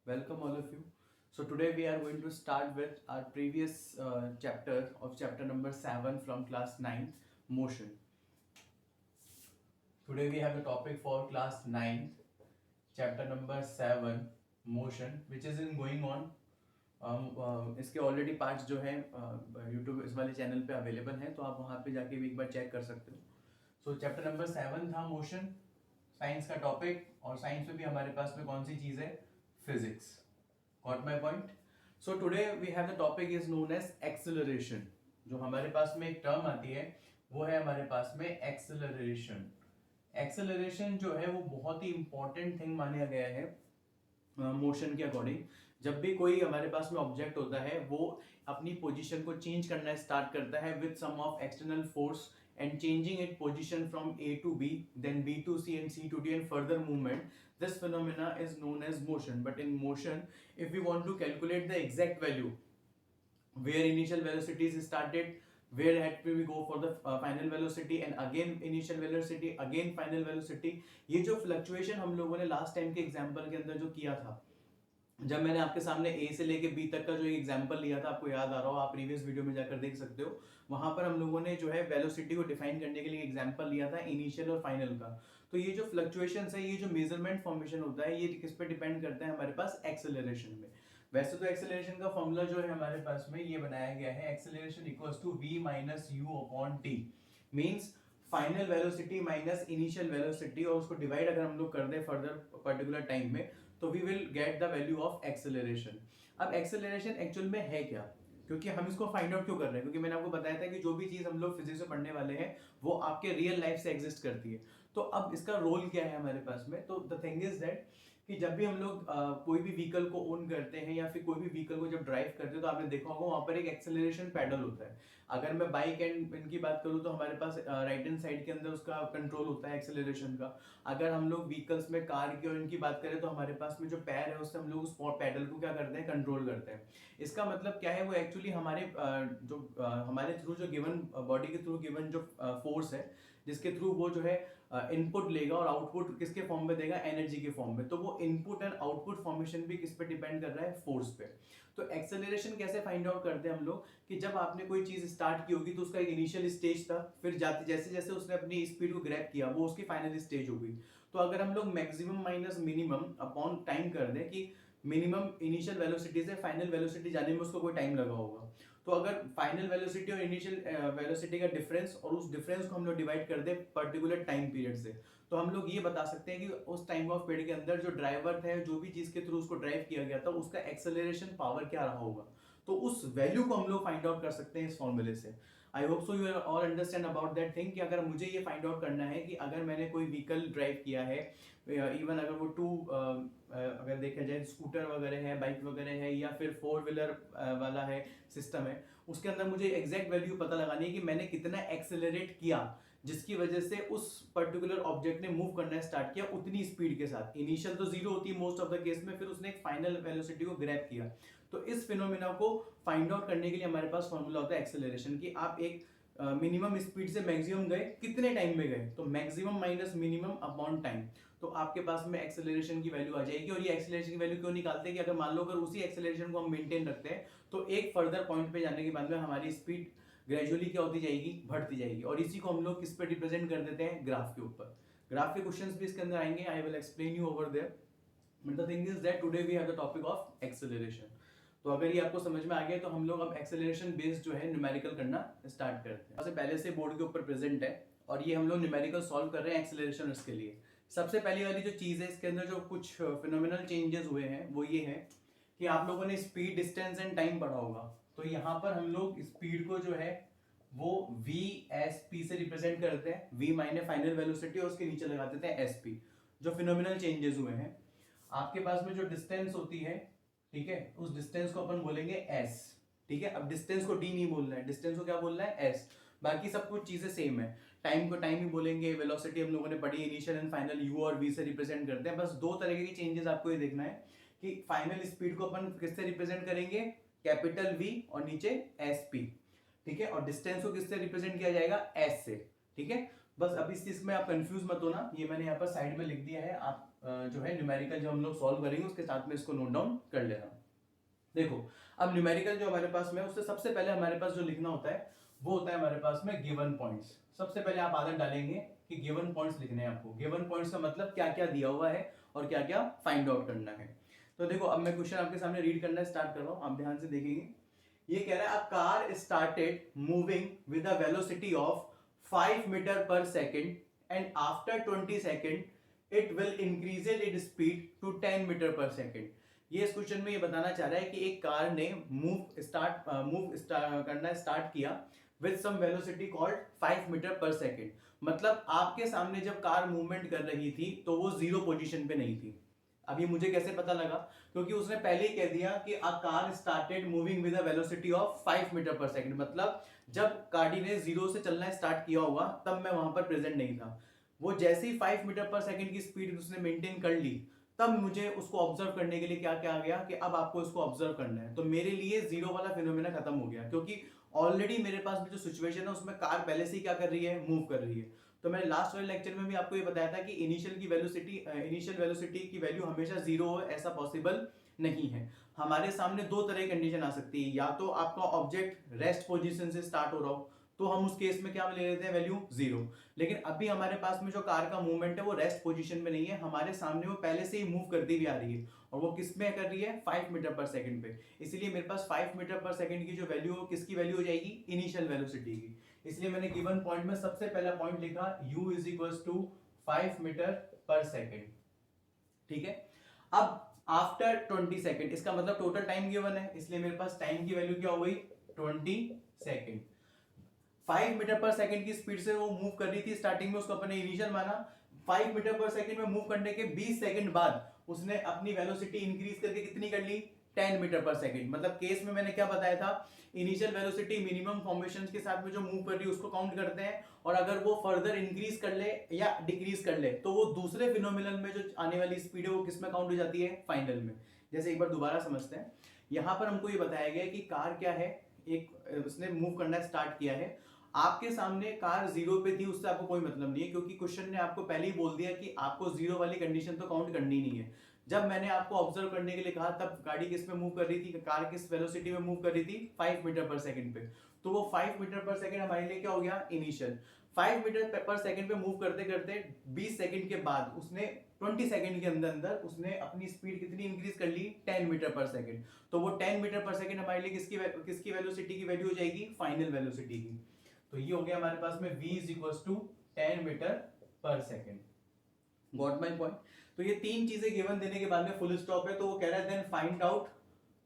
Welcome all of you. So today we are going to start with our previous chapter of chapter number 7 from class 9, motion. Today we have a topic for class 9, chapter number 7, motion, which is in going on. इसके already parts जो हैं YouTube इस वाले channel पे available हैं, तो आप वहाँ पे जाके भी एक बार चेक कर सकते हो. सो चैप्टर नंबर 7 था मोशन, साइंस का टॉपिक, और साइंस में भी हमारे पास में कौन सी चीज़ है? Physics. Got my point? So today we have the topic is known as acceleration. जो हमारे पास में एक टर्म आती है वो है हमारे पास में acceleration. Acceleration जो है वो बहुत ही important thing माना गया है मोशन के अकॉर्डिंग. जब भी कोई हमारे पास में ऑब्जेक्ट होता है वो अपनी पोजीशन को चेंज करना स्टार्ट करता है with some of external force and changing its position from A to B, then B to C and C to D and further movement. This phenomena is known as motion. But in motion, if we want to calculate the exact value, where initial velocity is started, where had we go for the final velocity and again initial velocity, again final velocity, ये जो fluctuation हम लोगों ने last time के example के अंदर जो किया था, जब मैंने आपके सामने A से लेके B तक का जो एक एग्जांपल लिया था, आपको याद आ रहा हो, आप प्रीवियस वीडियो में जाकर देख सकते हो. वहां पर हम लोगों ने जो है वेलोसिटी को डिफाइन करने के लिए एग्जांपल लिया था इनिशियल और फाइनल का. तो ये जो फ्लक्चुएशंस है, ये जो मेजरमेंट फॉर्मेशन होता है, ये किस पे डिपेंड करता है? हमारे पास एक्सेलरेशन में. वैसे तो एक्सेलरेशन का फॉर्मूला जो है हमारे पास में ये बनाया गया है, acceleration equals to v minus u upon t, means final velocity minus initial velocity, और उसको डिवाइड अगर हम लोग कर दें फर्दर पर्टिकुलर टाइम में, तो we will get the value of acceleration. अब एक्सेलरेशन एक्चुअल में है क्या? क्योंकि हम इसको फाइंड आउट क्यों कर रहे हैं? क्योंकि मैंने आपको बताया था कि जो भी चीज हम लोग फिजिक्स में पढ़ने वाले हैं वो आपके रियल लाइफ से एग्जिस्ट करती है. तो अब इसका रोल क्या है हमारे पास में? तो द थिंग इज दैट कि जब भी हम लोग कोई भी व्हीकल को ओन करते हैं या फिर कोई भी व्हीकल को जब ड्राइव करते हैं, तो आपने देखा होगा वहां पर एक एक्सेलरेशन पैडल होता है. अगर मैं बाइक एंड इनकी बात करूं तो हमारे पास राइट हैंड साइड के अंदर उसका कंट्रोल होता है एक्सेलरेशन का. अगर हम लोग व्हीकल्स में कार की और इनकी बात करें तो हमारे पास में जो पैर है उससे हम लोग उस पैडल को क्या करते हैं? कंट्रोल करते हैं. इसका मतलब क्या है? वो एक्चुअली हमारे हमारे थ्रू जो गिवन बॉडी के थ्रू गिवन जो फोर्स है, जिसके थ्रू वो जो है इनपुट लेगा और आउटपुट किसके फॉर्म में देगा? एनर्जी के फॉर्म में. तो वो इनपुट एंड आउटपुट फॉर्मेशन भी किस पे डिपेंड कर रहा है? फोर्स पे. तो एक्सेलरेशन कैसे फाइंड आउट करते हैं हम लोग? कि जब आपने कोई चीज स्टार्ट की होगी तो उसका एक इनिशियल स्टेज था, फिर जाते जैसे जैसे उसने अपनी स्पीड को ग्रैब किया वो उसकी फाइनल स्टेज हो गई. तो अगर हम लोग maximum minus minimum upon time कर दें कि मिनिमम इनिशियल वेलोसिटी से फाइनल वेलोसिटी जाने में उसको कोई टाइम लगा होगा, तो अगर फाइनल वेलोसिटी और इनिशियल वेलोसिटी का डिफरेंस और उस डिफरेंस को हम लोग डिवाइड कर दे पर्टिकुलर टाइम पीरियड से, तो हम लोग ये बता सकते हैं कि उस टाइम ऑफ पीरियड के अंदर जो ड्राइवर थे, जो भी चीज के थ्रू उसको ड्राइव किया गया था, उसका एक्सेलरेशन पावर क्या रहा होगा. तो उस वैल्यू को हम लोग फाइंड आउट कर सकते हैं इस फॉर्मूले से. I hope so you all understand about that thing कि अगर मुझे ये फाइंड आउट करना है कि अगर मैंने कोई व्हीकल ड्राइव किया है, इवन अगर वो अगर देखा जाए स्कूटर वगैरह है, बाइक वगैरह है, या फिर 4 व्हीलर वाला है सिस्टम है, उसके अंदर मुझे एग्जैक्ट वैल्यू पता लगानी है कि मैंने कितना एक्सेलरेट किया जिसकी वजह से उस पर्टिकुलर ऑब्जेक्ट ने मूव करना स्टार्ट किया उतनी स्पीड के साथ. इनिशियल तो जीरो होती है मोस्ट ऑफ द केस में, फिर उसने एक फाइनल वेलोसिटी को ग्रैब किया. तो इस फिनोमिना को फाइंड आउट करने के लिए हमारे पास फॉर्मूला होता है एक्सेलरेशन की. आप एक मिनिमम स्पीड से मैक्सिमम गए, कितने टाइम में गए? तो maximum minus minimum upon time. तो आपके पास में एक्सेलरेशन की वैल्यू आ जाएगी. और ये एक्सेलरेशन की वैल्यू क्यों निकालते हैं? कि अगर मान लो अगर उसी एक्सेलरेशन को हम मेंटेन रखते हैं तो एक फर्दर पॉइंट पे जाने के बाद में हमारी स्पीड ग्रेजुअली क्या होती जाएगी? बढ़ती जाएगी. और इसी को हम लोग किस पे रिप्रेजेंट कर देते हैं? ग्राफ के ऊपर. ग्राफ के क्वेश्चंस भी इसके अंदर आएंगे. I will explain you over there. But the thing is that today we have the topic of acceleration. तो अगर ये आपको समझ में आ गया तो हम लोग अब एक्सेलरेशन बेस्ड जो है न्यूमेरिकल करना स्टार्ट करते हैं. सबसे पहले से बोर्ड के ऊपर प्रेजेंट है और ये हम लोग न्यूमेरिकल सॉल्व कर रहे हैं एक्सेलरेशन के लिए. सबसे पहली वाली जो चीज है इसके अंदर जो कुछ फिनोमिनल चेंजेस हुए हैं वो ये है कि आप लोगों ने स्पीड, डिस्टेंस एंड टाइम पढ़ा होगा. तो यहाँ पर हम लोग स्पीड को जो है वो VSP से रिप्रेजेंट करते हैं. V माइने फाइनल वेलोसिटी, और उसके नीचे लगा देते हैं SP. जो फिनोमिनल चेंजेस हुए हैं, आपके पास में जो डिस्टेंस होती है, ठीक है, उस डिस्टेंस को अपन बोलेंगे S. ठीक है, अब डिस्टेंस को D नहीं बोलना है, डिस्टेंस को क्या बोलना है? S. बाकी सब कुछ चीजें सेम है. टाइम को टाइम ही बोलेंगे. वेलोसिटी हम लोगों ने पढ़ी, इनिशियल एंड फाइनल U और V से रिप्रेजेंट करते हैं. बस दो तरह के चेंजेस आपको ये देखना है कि फाइनल स्पीड को अपन किससे रिप्रेजेंट करेंगे? कैपिटल V और नीचे SP. ठीक है, और डिस्टेंस को किससे रिप्रेजेंट किया जाएगा? S से. ठीक है, बस अब इस चीज में आप कंफ्यूज मत होना. ये मैंने यहाँ पर साइड में लिख दिया है, आप जो है न्यूमेरिकल जो हम लोग सॉल्व करेंगे उसके साथ में इसको नोट डाउन कर लेना। देखो अब न्यूमेरिकल जो हमारे पास में उससे सबसे पहले हमारे पास जो लिखना होता है वो होता है हमारे पास में गिवन पॉइंट्स। सबसे पहले आप आदत डालेंगे कि गिवन पॉइंट्स लिखने हैं आपको। गिवन पॉइंट्स का मतलब क्या क्या दिया हुआ है और क्या क्या फाइंड आउट करना है। तो देखो अब मैं क्वेश्चन आपके सामने रीड करना स्टार्ट कर रहा हूं, आप ध्यान से देखेंगे। ये कह रहा है a car started moving with a velocity of 5 metre per second and after 20 second it will increase it speed to 10 metre per second. ये इस क्वेश्चन में ये बताना चाह रहा है कि एक कार ने मूव करना स्टार्ट किया with some velocity called 5 metre per second. मतलब आपके सामने जब कार मूवमेंट कर रही थी तो वो जीरो पोजीशन पे नहीं थी। अभी मुझे कैसे पता लगा? क्योंकि उसने पहले ही कह दिया कि a car started moving with a velocity of 5 metre per second. मतलब जब गाड़ी ने जीरो से चलना स्टार्ट किया होगा तब मैं वहां पर प्रेजेंट नहीं था। वो जैसे ही 5 मीटर पर सेकेंड की स्पीड उसने मेंटेन कर ली तब मुझे उसको ऑब्जर्व करने के लिए क्या क्या आ गया कि अब आपको इसको ऑब्जर्व करना है। तो मेरे लिए जीरो वाला फिनोमेना खत्म हो गया, क्योंकि ऑलरेडी मेरे पास जो सिचुएशन है उसमें कार पहले से ही क्या कर रही है, मूव कर रही है। तो मैंने लास्ट वाले लेक्चर में भी आपको ये बताया था कि इनिशियल वेलोसिटी की वैल्यू हमेशा जीरो हो ऐसा पॉसिबल नहीं है। हमारे सामने दो तरह की कंडीशन आ सकती है, या तो आपका ऑब्जेक्ट रेस्ट पोजीशन से स्टार्ट हो रहा हो तो हम उस केस में क्या ले लेते हैं, वैल्यू जीरो। लेकिन अभी हमारे पास में जो कार का मूवमेंट है वो रेस्ट पोजीशन में नहीं है, हमारे सामने वो पहले से ही मूव करती हुई आ रही है और वो किस में कर रही है, 5 मीटर पर सेकंड पे। इसलिए मेरे पास 5 मीटर पर सेकंड की जो वैल्यू है किसकी वैल्यू हो जाएगी, इनिशियल वेलोसिटी की। इसलिए मैंने गिवन पॉइंट में सबसे पहला पॉइंट लिखा u is equal to 5 metre per second. ठीक है, अब आफ्टर 20 सेकंड, इसका मतलब टोटल टाइम गिवन है, इसलिए मेरे पास टाइम की वैल्यू क्या हो गई, 20 सेकंड। 5 मीटर पर सेकंड की स्पीड से वो मूव कर रही थी स्टार्टिंग में, उसको अपने इनिशियल माना। 5 मीटर पर सेकंड में मूव करने के 20 सेकंड बाद उसने अपनी वेलोसिटी इंक्रीज करके कितनी कर ली, 10 मीटर पर सेकंड। मतलब केस में मैंने क्या बताया था, इनिशियल वेलोसिटी मिनिमम फॉर्मेशन के साथ में जो मूव कर रही है उसको काउंट करते हैं, और अगर वो फर्दर इंक्रीज कर ले या डिक्रीज कर ले तो वो दूसरे फिनोमिनल में जो आने वाली स्पीड है वो किस में काउंट हो जाती है, फाइनल में। जैसे एक बार दोबारा समझते हैं। यहां पर हमको ये बताया गया कि कार क्या है, एक उसने मूव करना स्टार्ट किया है, आपके सामने कार जीरो पे थी, उससे आपको कोई मतलब नहीं है, क्योंकि क्वेश्चन ने आपको पहले ही बोल दिया कि आपको जीरो वाली कंडीशन तो काउंट करनी नहीं है। जब मैंने आपको ऑब्जर्व करने के लिए कहा तब गाड़ी किस में मूव कर रही थी, कार किस वेलोसिटी में मूव कर रही थी, 5 मीटर पर सेकंड पे। तो वो 5 मीटर पर सेकंड हमारे लिए क्या हो गया, इनिशियल। 5 मीटर पर सेकंड पे मूव करते करते 20 सेकंड के बाद उसने 20 सेकंड के अंदर अंदर उसने अपनी स्पीड कितनी इंक्रीज कर ली, 10 मीटर पर सेकंड। तो वो 10 मीटर पर सेकंड हमारे लिए किसकी वेलोसिटी की वैल्यू हो जाएगी, फाइनल वेलोसिटी की। तो ये हो गया हमारे पास में v is equal to 10 metre per second. Got my point. तो ये तीन चीजें गिवन देने के बाद में फुल स्टॉप है। तो वो कह रहा है then find out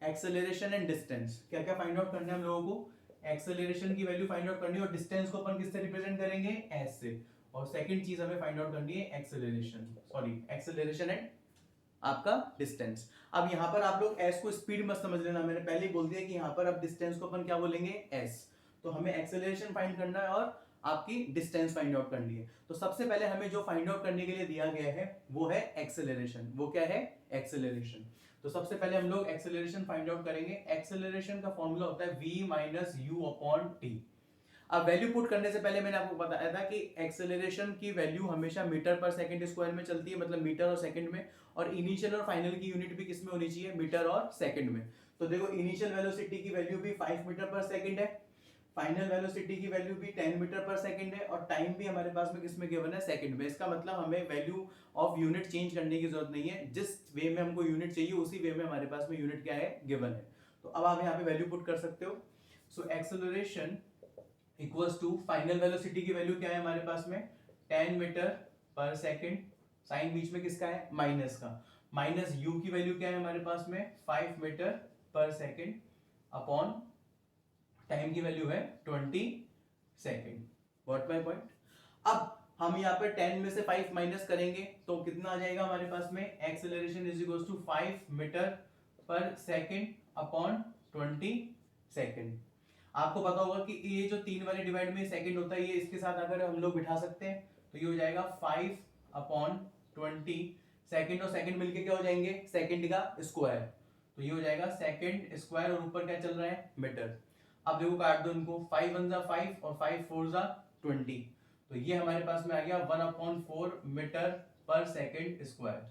acceleration and distance. क्या क्या फाइंड आउट करना है हम लोगों को, एक्सेलरेशन की वैल्यू फाइंड आउट करनी है और डिस्टेंस को अपन किससे रिप्रेजेंट करेंगे, एस से। और सेकंड चीज हमें फाइंड आउट करनी है एक्सेलरेशन एंड आपका डिस्टेंस। अब यहां पर आप लोग एस को स्पीड मत समझ लेना, मैंने पहले ही बोल दिया कि यहां पर अब डिस्टेंस को अपन क्या बोलेंगे, एस। तो हमें एक्सेलरेशन फाइंड करना है और आपकी डिस्टेंस फाइंड आउट करनी है। तो सबसे पहले हमें जो फाइंड आउट करने के लिए दिया गया है वो है एक्सेलरेशन। वो क्या है, एक्सेलरेशन। तो सबसे पहले हम लोग एक्सेलरेशन फाइंड आउट करेंगे। एक्सेलरेशन का फॉर्मूला होता है v minus you upon T. अब वैल्यू पुट करने से पहले मैंने आपको बताया था कि एक्सेलरेशन की वैल्यू हमेशा मीटर पर सेकंड स्क्वायर में चलती है, मतलब मीटर और सेकंड में, और इनिशियल और फाइनल की यूनिट भी किसमें होनी चाहिए, मीटर और सेकंड में। तो देखो इनिशियल वेलोसिटी की वैल्यू भी 5 मीटर पर सेकंड है, फाइनल वेलोसिटी की वैल्यू भी 10 मीटर पर सेकंड है, और टाइम भी हमारे पास में किसमें गिवन है, सेकंड में। इसका मतलब हमें वैल्यू ऑफ यूनिट चेंज करने की जरूरत नहीं है, जिस वे में हमको यूनिट चाहिए उसी वे में हमारे पास में यूनिट क्या है, गिवन है। तो अब आप यहाँ पे वैल्यू पुट कर सकते हो। So acceleration equals to final velocity की वैल्यू क्या है हमारे पास में, 10 मीटर पर सेकंड, साइन बीच में किसका है, माइनस का, माइनस u की वैल्यू क्या है हमारे पास में, 5 metre per second upon time की वैल्यू है 20 सेकंड। What my point. अब हम यहाँ पे 10 में से 5 माइनस करेंगे तो कितना आ जाएगा हमारे पास में, acceleration is equal to 5 metre per second upon 20 second. आपको पता होगा कि ये जो 3 वाले डिवाइड में सेकंड होता है, ये इसके साथ अगर हम लोग बिठा सकते हैं तो ये हो जाएगा 5 अपॉन 20 सेकंड, और सेकंड मिलके क्या हो जाएंगे, सेकंड का स्क्वायर। तो ये हो जाएगा सेकंड स्क्वायर, और ऊपर क्या चल रहा है, मीटर। अब देखो काट दो इनको, 5 1 जा 5 और 5 4 जा 20। तो ये हमारे पास में आ गया 1/4 मीटर पर सेकंड स्क्वायर।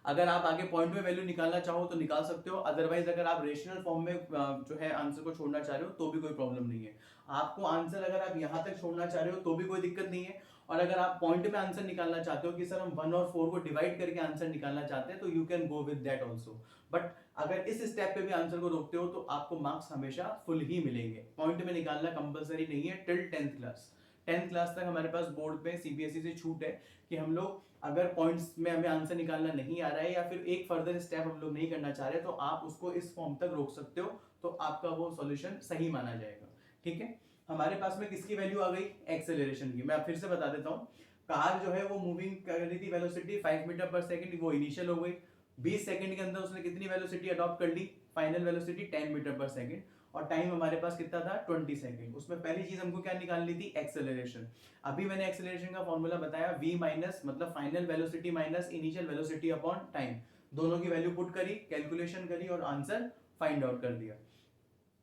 अगर आप आगे पॉइंट में वैल्यू निकालना चाहो तो निकाल सकते हो, अदरवाइज अगर आप रेशनल फॉर्म में जो है आंसर को छोड़ना चाह रहे हो तो भी कोई प्रॉब्लम नहीं है। आपको आंसर अगर आप यहाँ तक छोड़ना चाह रहे हो तो भी कोई दिक्कत नहीं है, और अगर आप पॉइंट में आंसर निकालना चाहते हो कि सर हम 1 और 4 को डिवाइड करके आंसर निकालना चाहते हैं, तो you can go with that also. But अगर इस स्टेप पे भी आंसर को रोकते हो तो आपको मार्क्स हमेशा फुल ही मिलेंगे। पॉइंट में निकालना कंपलसरी नहीं है till 10th class. 10th class तक हमारे पास बोर्ड पे सीबीएसई से छूट है कि हम लोग अगर पॉइंट्स में हमें आंसर निकालना नहीं आ रहा है या फिर एक फर्दर स्टेप हम लोग नहीं करना चाह रहे तो आप उसको इस फॉर्म तक रोक सकते हो, तो आपका वो सॉल्यूशन सही माना जाएगा। ठीक है, हमारे पास में किसकी वैल्यू आ गई, एक्सेलरेशन की। मैं फिर से बता देता हूँ, कार जो है वो मूविंग कर रही थी वेलोसिटी 5 मीटर पर सेकंड, वो इनिशियल हो गई। 20 सेकंड के अंदर उसने कितनी वेलोसिटी अडॉप्ट कर ली, final velocity 10 metre per second, और टाइम हमारे पास कितना था 20 सेकंड। उसमें पहली चीज हमको क्या निकालनी थी, एक्सेलरेशन। अभी मैंने एक्सेलरेशन का फॉर्मूला बताया, v माइनस मतलब final velocity minus initial velocity upon time, दोनों की वैल्यू पुट करी, कैलकुलेशन करी और आंसर फाइंड आउट कर दिया।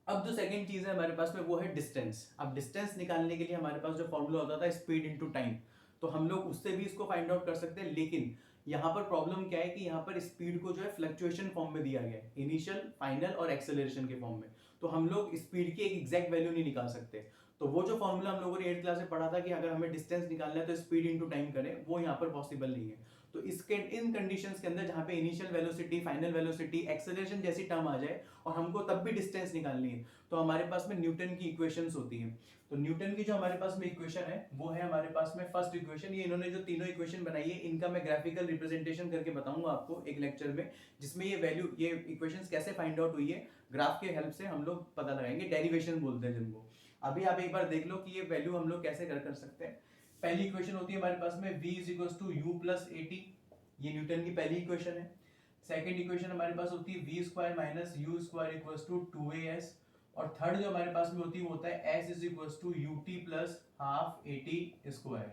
अब जो सेकंड चीज है हमारे पास में वो है डिस्टेंस। अब डिस्टेंस निकालने के लिए हमारे पास जो फॉर्मूला होता था स्पीड इनटू टाइम, तो हम लोग उससे भी इसको फाइंड आउट कर सकते हैं, लेकिन यहाँ पर प्रॉब्लम क्या है कि यहाँ पर स्पीड को जो है फ्लक्चुएशन फॉर्म में दिया गया है, इनिशियल, फाइनल और एक्सेलरेशन के फॉर्म में, तो हम लोग स्पीड की एक एग्जैक्ट वैल्यू नहीं निकाल सकते। तो वो जो फॉर्मूला हम लोगों ने 8th क्लास में पढ़ा था कि अगर हमें डिस्टेंस निकालना है तो स्पीड इनटू टाइम करें, वो यहाँ पर पॉसिबल नहीं है। तो इसके इन कंडीशंस के अंदर जहाँ पे initial velocity, final velocity, acceleration जैसी टर्म आ जाए और हमको तब भी डिस्टेंस निकालनी है, तो हमारे पास में न्यूटन की इक्वेशंस होती हैं। तो न्यूटन की जो हमारे पास में इक्वेशन है वो है हमारे पास में फर्स्ट इक्वेशन। ये इन्होंने जो तीनों इक्वेशन बनाई है इनका मैं ग्राफिकल रिप्रेजेंटेशन करके बताऊंगा आपको एक लेक्चर में, जिसमें ये वैल्यू, ये इक्वेशंस कैसे फाइंड आउट हुई है ग्राफ के हेल्प से हम लोग पता लगाएंगे, डेरिवेशन बोलते हैं जिनको। अभी आप एक बार देख लो कि ये वैल्यू हम लोग कैसे कर सकते हैं। पहली इक्वेशन होती है हमारे पास में v is equal to u plus a t, ये न्यूटन की पहली इक्वेशन है। सेकंड इक्वेशन हमारे पास होती है v square minus u square equals to 2as, और थर्ड जो हमारे पास में होती है वो होता है s is equals to ut plus half at square.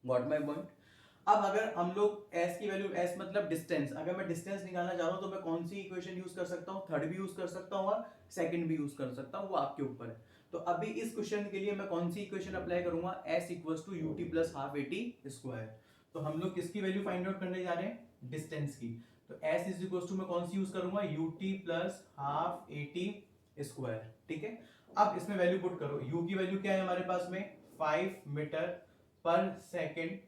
Got my point. अब अगर हम लोग s की वैल्यू, s मतलब डिस्टेंस, अगर मैं डिस्टेंस निकालना चाह रहा हूं तो मैं कौन सी इक्वेशन यूज कर सकता हूं, थर्ड भी यूज कर सकता हूं और सेकंड भी यूज कर सकता हूं, वो आपके ऊपर है। तो अभी इस क्वेश्चन के लिए मैं कौन सी इक्वेशन अप्लाई करूंगा, s equals to ut plus half at square. तो हम लोग किसकी वैल्यू फाइंड आउट करने जा रहे हैं, डिस्टेंस की। तो s इज इक्वल्स टू मैं कौन सी यूज करूंगा, ut plus half at square. ठीक है, अब इसमें वैल्यू पुट करो। u की वैल्यू क्या है हमारे पास में 5 मीटर पर सेकेंड,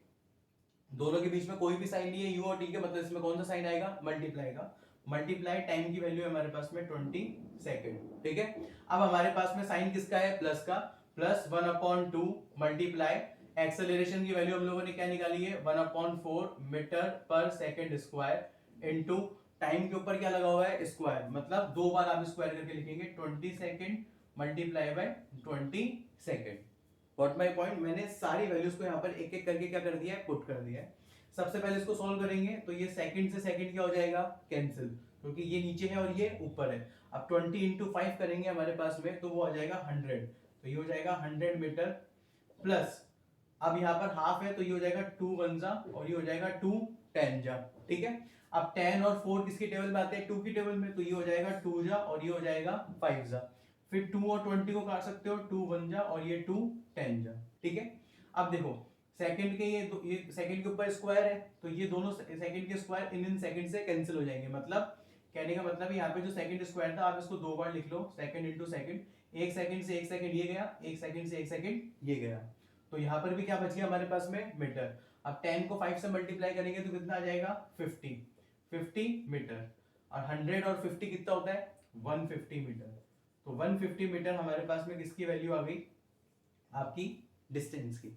दोनों के बीच में कोई भी साइन नहीं है, u और t के, मतलब इसमें कौन सा साइन आएगा, मल्टीप्लाई का। मल्टीप्लाई टाइम की वैल्यू है हमारे पास में 20 सेकेंड। ठीक है, अब हमारे पास में साइन किसका है, प्लस का, प्लस 1/2 मल्टीप्लाई एक्सेलरेशन की वैल्यू हम लोगों ने क्या निकाली है 1/4 metre per second square into time के ऊपर क्या लगा हुआ है, स्क्वायर, मतलब दो बार आप स्क्वायर करके लिखेंगे 20 second multiply by 20 second. What my point, मैंने सारी वैल्यूज को यहाँ पर एक एक करके क्या कर दिया है, पुट कर दिया है। सबसे पहले इसको सॉल्व करेंगे तो ये सेकंड से सेकंड क्या हो जाएगा, कैंसिल, क्योंकि ये नीचे है और ये ऊपर है। अब 20 इंटू 5 करेंगे हमारे पास में तो वो आ जाएगा 100, तो ये हो जाएगा 100 मीटर प्लस, अब यहाँ पर हाफ है तो ये हो जाएगा 2 1 जा और ये हो जाएगा 2 10 जा। ठीक है, अब 10 और 4 किसकी टेबल में आते हैं, 2 की टेबल में, तो ये हो जाएगा 2 जा और ये हो जाएगा 5 जा। फिर 2 और 20 को काट सकते हो, 2 1 जा और ये 2 10 जा। ठीक है, अब देखो सेकंड के ये सेकंड के ऊपर स्क्वायर है तो ये दोनों सेकंड के स्क्वायर इन सेकंड से कैंसिल हो जाएंगे, मतलब कहने का मतलब यहाँ पे जो सेकंड स्क्वायर था आप इसको दो बार लिख लो, सेकंड इंटू सेकंड, एक सेकंड से एक सेकंड ये गया, एक सेकंड से एक सेकंड ये गया, तो यहाँ पर भी क्या बच गया हमारे पास में, मीटर। अब 10 को 5 से मल्टीप्लाई करेंगे तो कितना आ जाएगा 50 मीटर, और 100 और 50 कितना होता है 150 मीटर। तो 150 मीटर हमारे पास में किसकी वैल्यू आ गई, आपकी डिस्टेंस की।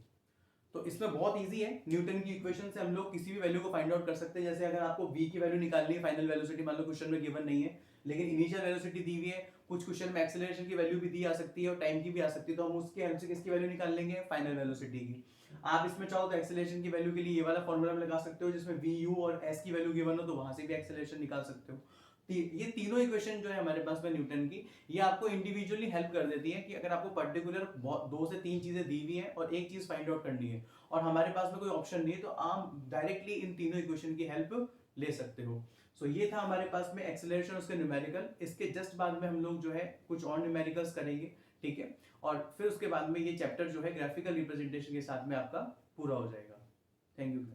तो इसमें बहुत इजी है, न्यूटन की इक्वेशन से हम लोग किसी भी वैल्यू को फाइंड आउट कर सकते हैं। जैसे अगर आपको v की वैल्यू निकालनी है, फाइनल वेलोसिटी मान लो क्वेश्चन में गिवन नहीं है लेकिन इनिशियल वेलोसिटी दी हुई है, कुछ क्वेश्चन में एक्सेलरेशन की वैल्यू भी दी आ सकती है और टाइम की भी आ सकती है, तो हम उसके हेल्प से किसकी वैल्यू निकाल लेंगे, फाइनल वेलोसिटी की। आप इसमें चाहो तो एक्सेलरेशन की वैल्यू के लिए ये वाला फॉर्मूला लगा सकते हो जिसमें v u और s की वैल्यू गिवन हो, तो वहां से भी एक्सेलरेशन निकाल सकते हो। ये तीनों इक्वेशन जो है हमारे पास में न्यूटन की, ये आपको इंडिविजुअली हेल्प कर देती है कि अगर आपको पर्टिकुलर 2 से 3 चीजें दी हुई हैं और एक चीज फाइंड आउट करनी है और हमारे पास में कोई ऑप्शन नहीं है, तो आप डायरेक्टली इन तीनों इक्वेशन की हेल्प ले सकते हो। सो ये था हमारे पास में एक्सेलरेशन, उसके न्यूमेरिकल। इसके जस्ट बाद में हम लोग जो है कुछ और न्यूमेरिकल्स करेंगे, ठीक है, और फिर उसके बाद में ये चैप्टर जो है ग्राफिकल रिप्रेजेंटेशन के साथ में आपका पूरा हो जाएगा। Thank you.